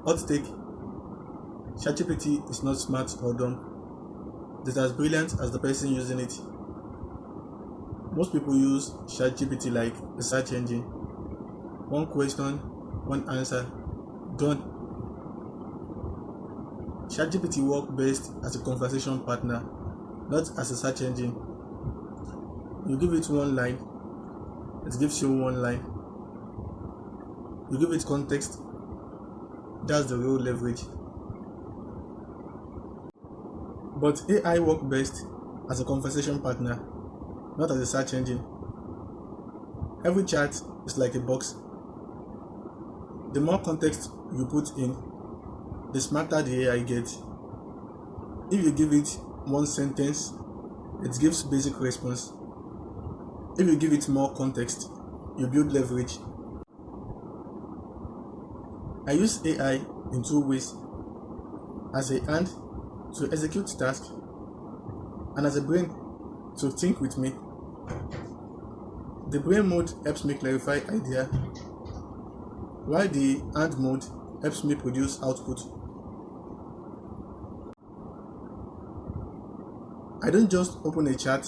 Hot take: ChatGPT is not smart or dumb. It's as brilliant as the person using it. Most people use ChatGPT like a search engine. One question, one answer, done. ChatGPT works best as a conversation partner, not as a search engine. You give it one line, it gives you one line. You give it context, that's the real leverage. But AI works best as a conversation partner, not as a search engine. Every chat is like a box. The more context you put in, the smarter the AI gets. If you give it one sentence, it gives basic response. If you give it more context, you build leverage. I use AI in two ways: as a hand to execute tasks, and as a brain to think with me. The brain mode helps me clarify idea, while the hand mode helps me produce output. I don't just open a chat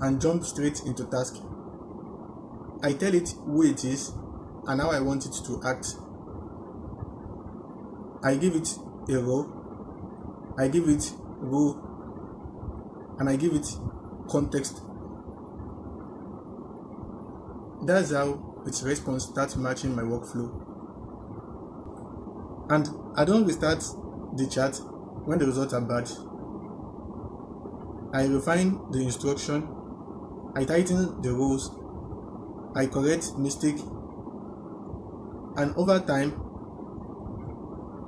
and jump straight into task. I tell it who it is and how I want it to act. I give it a role, I give it rule, and I give it context. That's how its response starts matching my workflow. And I don't restart the chat when the results are bad. I refine the instruction, I tighten the rules, I correct mistake, and over time,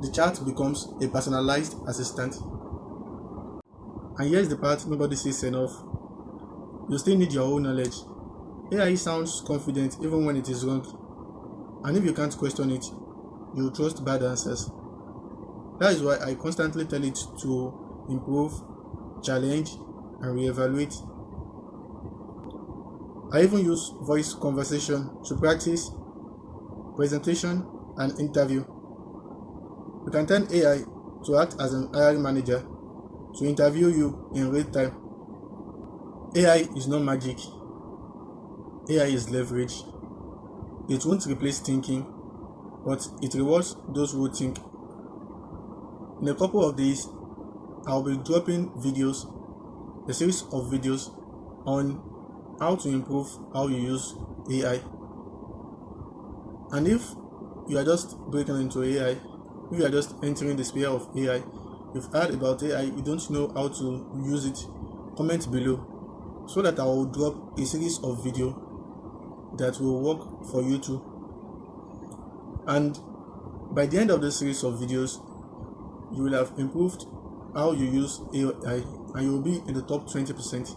the chat becomes a personalized assistant. And here's the part nobody says enough: you still need your own knowledge. AI sounds confident even when it is wrong, and if you can't question it, you trust bad answers. That is why I constantly tell it to improve, challenge, and reevaluate. I even use voice conversation to practice presentation and interview. You can tell AI to act as an hiring manager to interview you in real time. AI is not magic. AI is leverage. It won't replace thinking, but it rewards those who think. In a couple of days, I'll be dropping videos, a series of videos on how to improve how you use AI. And if you are just breaking into AI, if you are just entering the sphere of AI, you've heard about AI, you don't know how to use it, comment below so that I will drop a series of videos that will work for you too. And by the end of this series of videos, you will have improved how you use AI and you will be in the top 20%.